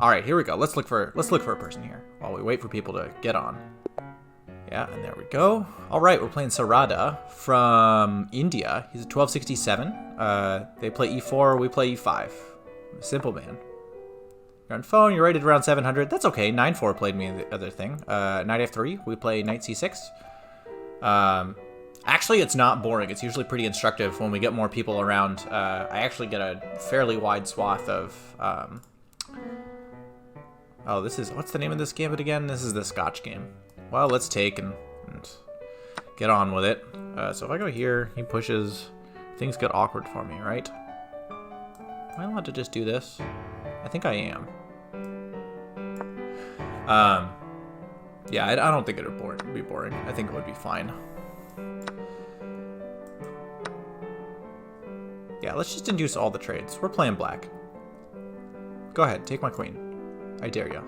All right, here we go. Let's look for a person here while we wait for people to get on. Yeah, and there we go. All right, we're playing Sarada from India. He's a 1267. They play e4, we play e5. Simple man. You're on phone, you're rated around 700. That's okay. 9-4 played me the other thing. Knight f3, we play knight c6. Actually, it's not boring. It's usually pretty instructive when we get more people around. I actually get a fairly wide swath of... Oh, this is... What's the name of this gambit again? This is the Scotch game. Well, let's take and get on with it. So if I go here, he pushes. Things get awkward for me, right? Am I allowed to just do this? I think I am. Yeah, I don't think it would be boring. I think it would be fine. Yeah, let's just induce all the trades. We're playing black. Go ahead, take my queen. I dare you.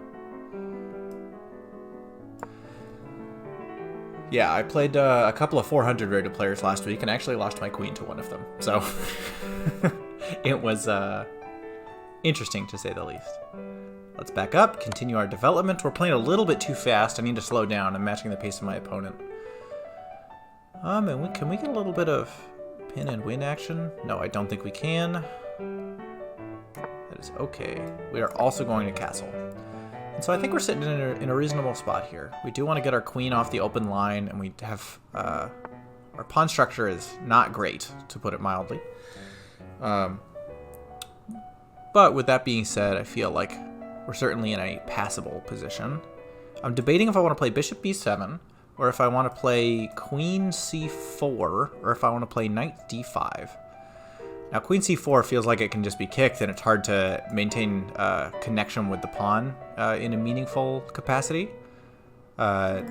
Yeah, I played a couple of 400 rated players last week and actually lost my queen to one of them. So it was interesting to say the least. Let's back up, continue our development. We're playing a little bit too fast. I need to slow down. I'm matching the pace of my opponent. And can we get a little bit of pin and win action? No, I don't think we can. That is okay. We are also going to castle. And so I think we're sitting in a reasonable spot here. We do want to get our queen off the open line, and we have... our pawn structure is not great, to put it mildly. But with that being said, I feel like we're certainly in a passable position. I'm debating if I want to play bishop b7, or if I want to play queen c4, or if I want to play knight d5. Now, queen c4 feels like it can just be kicked, and it's hard to maintain connection with the pawn in a meaningful capacity. Knight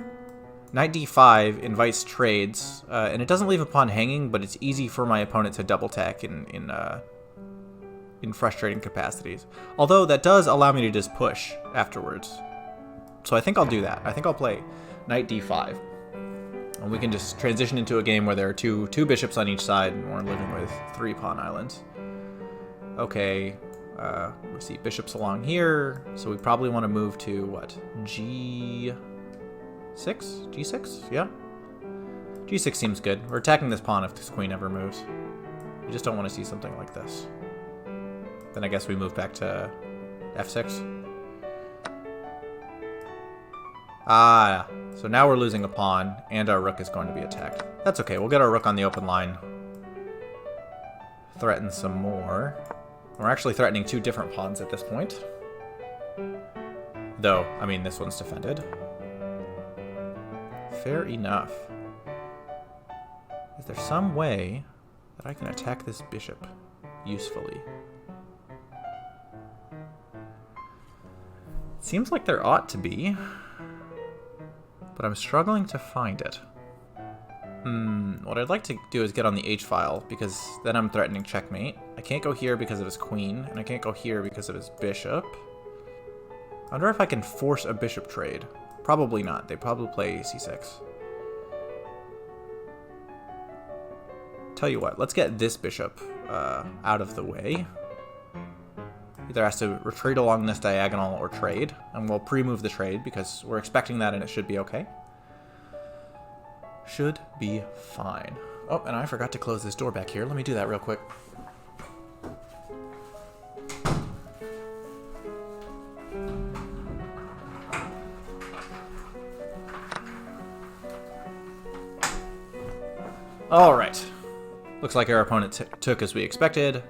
d5 invites trades, and it doesn't leave a pawn hanging, but it's easy for my opponent to double tack in frustrating capacities. Although that does allow me to just push afterwards. So I think I'll do that. I think I'll play knight d5. And we can just transition into a game where there are two bishops on each side, and we're living with 3 pawn islands. Okay, we see bishops along here, so we probably want to move to, what, g6? G6? Yeah? g6 seems good. We're attacking this pawn if this queen ever moves. We just don't want to see something like this. Then I guess we move back to f6. Ah, so now we're losing a pawn, and our rook is going to be attacked. That's okay, we'll get our rook on the open line. Threaten some more. We're actually threatening 2 different pawns at this point. Though, I mean, this one's defended. Fair enough. Is there some way that I can attack this bishop usefully? Seems like there ought to be. But I'm struggling to find it. What I'd like to do is get on the h-file, because then I'm threatening checkmate. I can't go here because of his queen, and I can't go here because of his bishop. I wonder if I can force a bishop trade. Probably not. They probably play c6. Tell you what, let's get this bishop out of the way. Either has to retreat along this diagonal or trade, and we'll pre-move the trade because we're expecting that and it should be okay. Should be fine. Oh, and I forgot to close this door back here. Let me do that real quick. All right. Looks like our opponent took as we expected.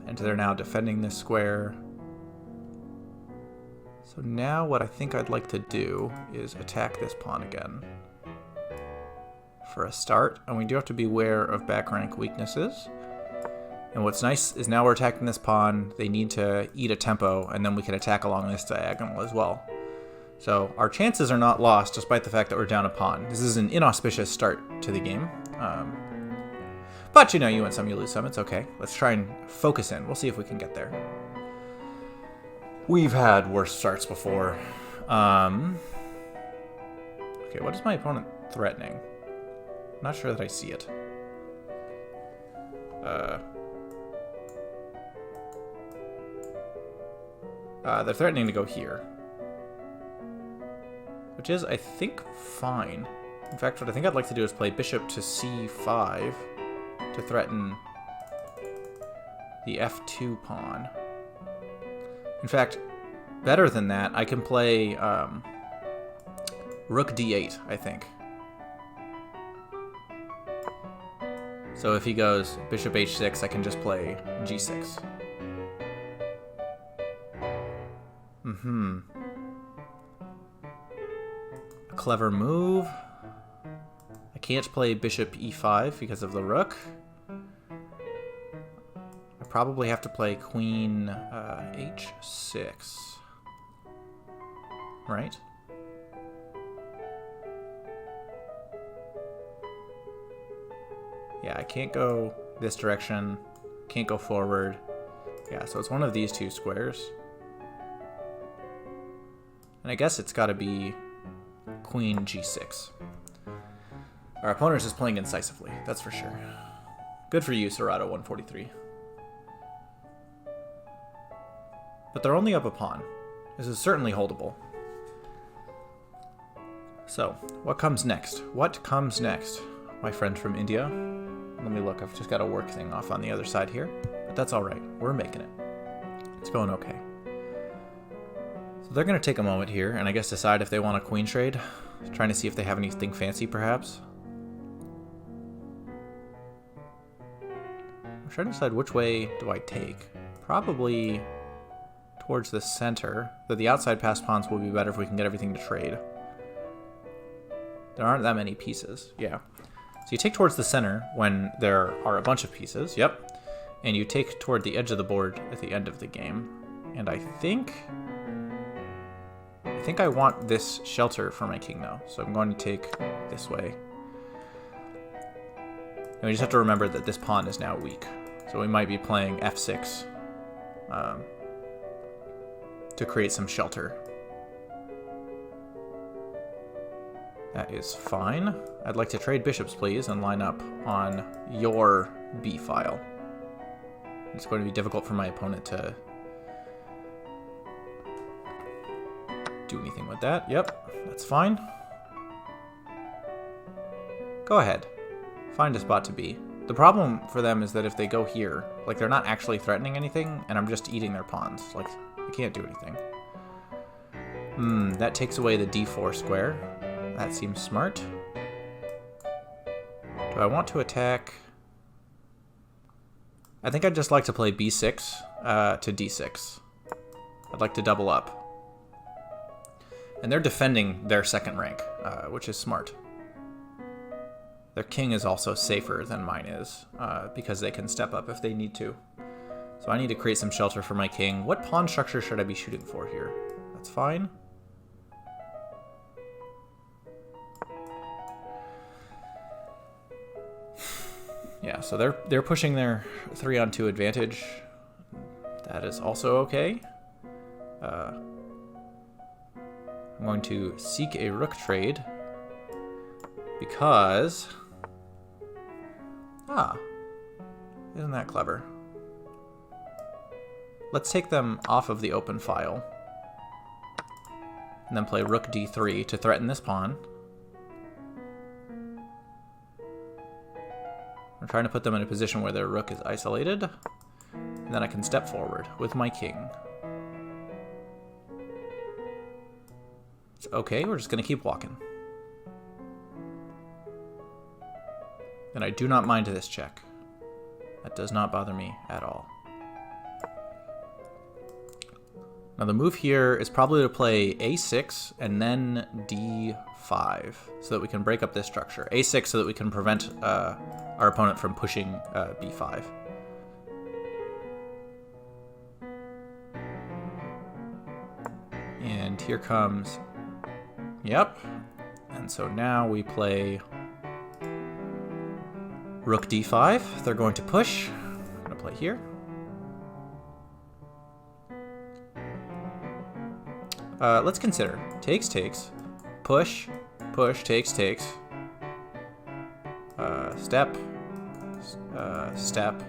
And they're now defending this square. So now what I think I'd like to do is attack this pawn again for a start. And we do have to be aware of back rank weaknesses. And what's nice is now we're attacking this pawn. They need to eat a tempo, and then we can attack along this diagonal as well. So our chances are not lost despite the fact that we're down a pawn. This is an inauspicious start to the game. But, you know, you win some, you lose some. It's okay. Let's try and focus in. We'll see if we can get there. We've had worse starts before. Okay, what is my opponent threatening? I'm not sure that I see it. They're threatening to go here. Which is, I think, fine. In fact, what I think I'd like to do is play bishop to c5 to threaten the f2 pawn. In fact, better than that, I can play rook d8, I think. So if he goes bishop h6, I can just play g6. A clever move. I can't play bishop e5 because of the rook. I probably have to play queen h6. Right? Yeah, I can't go this direction. Can't go forward. Yeah, so it's one of these two squares. And I guess it's got to be queen g6. Our opponent is just playing incisively, that's for sure. Good for you, Serato143. But they're only up a pawn. This is certainly holdable. So, what comes next? What comes next, my friend from India? Let me look, I've just got a work thing off on the other side here. But that's alright, we're making it. It's going okay. So they're going to take a moment here, and I guess decide if they want a queen trade. Trying to see if they have anything fancy, perhaps. I'm trying to decide which way do I take. Probably towards the center. Though the outside pass pawns will be better if we can get everything to trade. There aren't that many pieces, yeah. So you take towards the center when there are a bunch of pieces, yep. And you take toward the edge of the board at the end of the game. And I think I want this shelter for my king, though. So I'm going to take this way. And we just have to remember that this pawn is now weak. So we might be playing f6 to create some shelter. That is fine. I'd like to trade bishops, please, and line up on your b file. It's going to be difficult for my opponent to do anything with that. Yep, that's fine. Go ahead. Find a spot to be. The problem for them is that if they go here, like, they're not actually threatening anything, and I'm just eating their pawns. Like, they can't do anything. That takes away the d4 square. That seems smart. Do I want to attack? I think I'd just like to play b6 to d6. I'd like to double up. And they're defending their second rank, which is smart. Their king is also safer than mine is, because they can step up if they need to. So I need to create some shelter for my king. What pawn structure should I be shooting for here? That's fine. Yeah, so they're pushing their 3-on-2 advantage. That is also okay. I'm going to seek a rook trade because... isn't that clever? Let's take them off of the open file and then play rook d3 to threaten this pawn. I'm trying to put them in a position where their rook is isolated, and then I can step forward with my king. It's okay, we're just going to keep walking. And I do not mind this check. That does not bother me at all. Now the move here is probably to play a6 and then d5 so that we can break up this structure. a6 so that we can prevent our opponent from pushing b5. And here comes... Yep. And so now we play rook d5. They're going to push. I'm going to play here. Let's consider. Takes, takes. Push, push, takes, takes. Step. Step.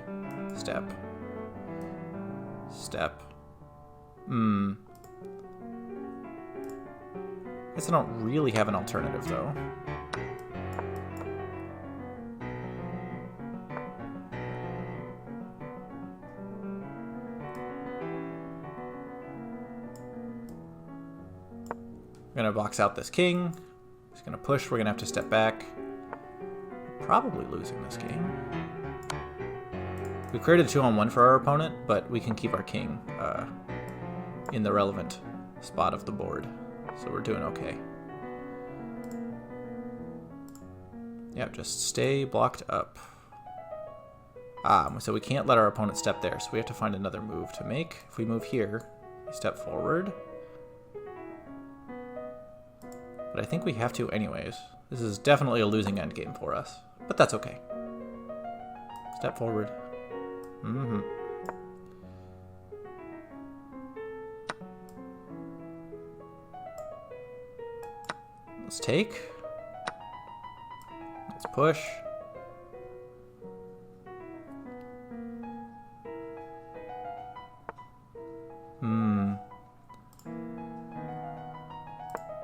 Step. Step. Guess I don't really have an alternative, though. I'm gonna box out this king. He's gonna push. We're gonna have to step back. Probably losing this game. We created a 2-on-1 for our opponent, but we can keep our king in the relevant spot of the board. So we're doing okay. Yep, just stay blocked up. So we can't let our opponent step there, so we have to find another move to make. If we move here, we step forward. But I think we have to anyways. This is definitely a losing endgame for us, but that's okay. Step forward. Let's take. Let's push.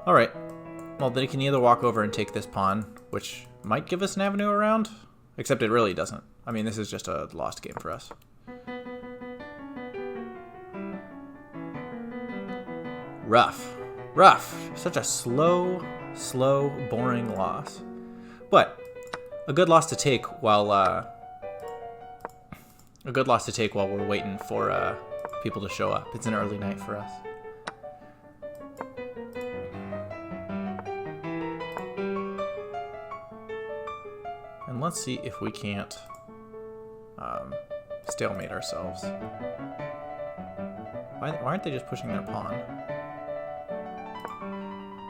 Alright. Well, they can either walk over and take this pawn, which might give us an avenue around, except it really doesn't. I mean, this is just a lost game for us. Rough. Rough. Such a slow, boring loss. But a good loss to take while we're waiting for people to show up. It's an early night for us. And let's see if we can't stalemate ourselves. Why aren't they just pushing their pawn?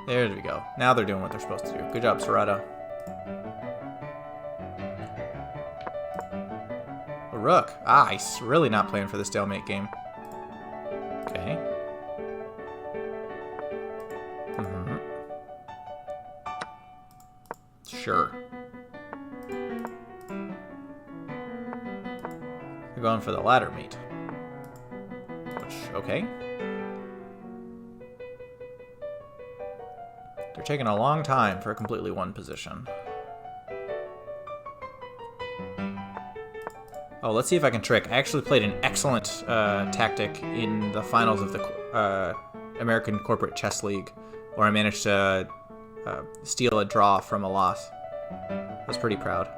There we go. Now they're doing what they're supposed to do. Good job, Serrata. A rook. He's really not playing for the stalemate game. Okay. Sure. They're going for the ladder mate. Which, okay. They're taking a long time for a completely won position. Oh, let's see if I can trick. I actually played an excellent tactic in the finals of the American Corporate Chess League, where I managed to steal a draw from a loss. I was pretty proud.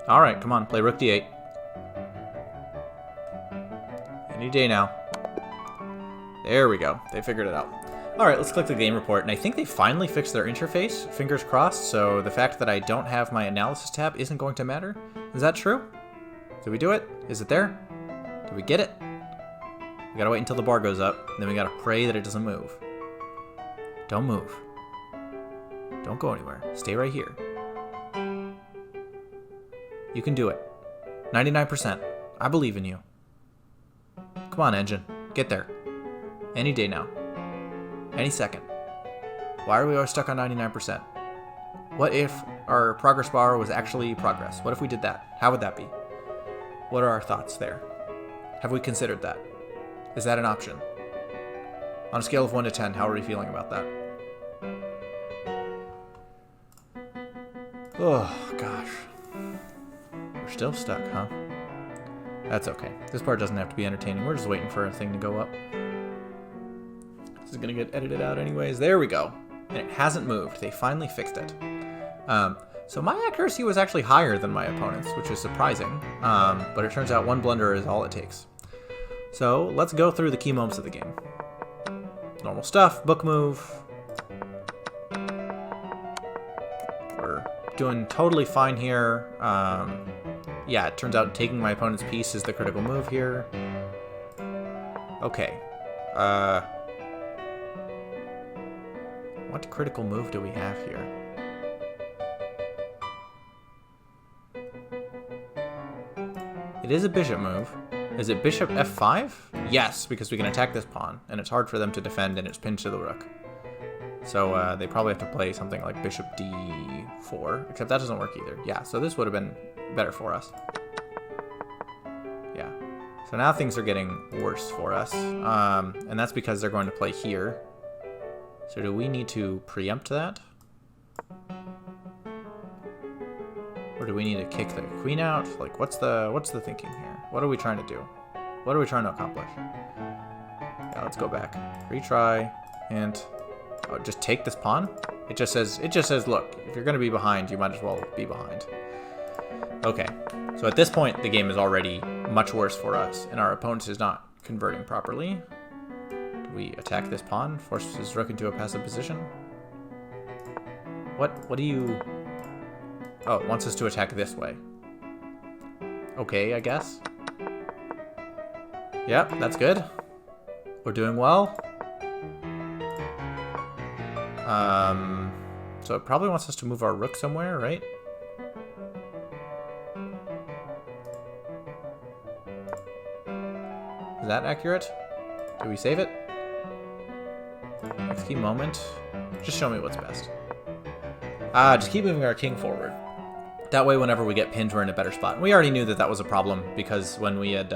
All right, come on, play rook d8. Any day now. There we go. They figured it out. All right, let's click the game report, and I think they finally fixed their interface. Fingers crossed, so the fact that I don't have my analysis tab isn't going to matter. Is that true? Did we do it? Is it there? Did we get it? We gotta wait until the bar goes up, and then we gotta pray that it doesn't move. Don't move. Don't go anywhere. Stay right here. You can do it. 99%. I believe in you. Come on, engine. Get there. Any day now. Any second. Why are we always stuck on 99%? What if our progress bar was actually progress? What if we did that? How would that be? What are our thoughts there? Have we considered that? Is that an option? On a scale of 1 to 10, how are we feeling about that? Oh, gosh. We're still stuck, huh? That's okay. This part doesn't have to be entertaining. We're just waiting for a thing to go up. This is going to get edited out anyways. There we go. And it hasn't moved. They finally fixed it. So my accuracy was actually higher than my opponent's, which is surprising. But it turns out one blunder is all it takes. So let's go through the key moments of the game. Normal stuff, book move. We're doing totally fine here. Yeah, it turns out taking my opponent's piece is the critical move here. Okay. What critical move do we have here? It is a bishop move. Is it bishop f5? Yes, because we can attack this pawn, and it's hard for them to defend, and it's pinned to the rook. So they probably have to play something like bishop d4, except that doesn't work either. Yeah, so this would have been better for us. Yeah. So now things are getting worse for us. And that's because they're going to play here. So do we need to preempt that? Or do we need to kick the queen out? Like, what's the thinking here? What are we trying to do? What are we trying to accomplish? Yeah, let's go back. Retry, and just take this pawn. It just says, look, if you're going to be behind, you might as well be behind. Okay, so at this point, the game is already much worse for us, and our opponent is not converting properly. Do we attack this pawn? Force his rook into a passive position? What do you... Oh, it wants us to attack this way. Okay, I guess. Yep, that's good. We're doing well. So it probably wants us to move our rook somewhere, right? Is that accurate? Do we save it? Next key moment. Just show me what's best. Just keep moving our king forward. That way, whenever we get pinned, we're in a better spot. And we already knew that that was a problem because when we had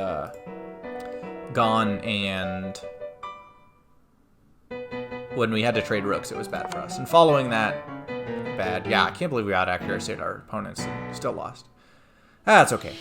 gone and when we had to trade rooks, it was bad for us. And following that, bad. Yeah, I can't believe we out accuracy our opponents and still lost. That's okay.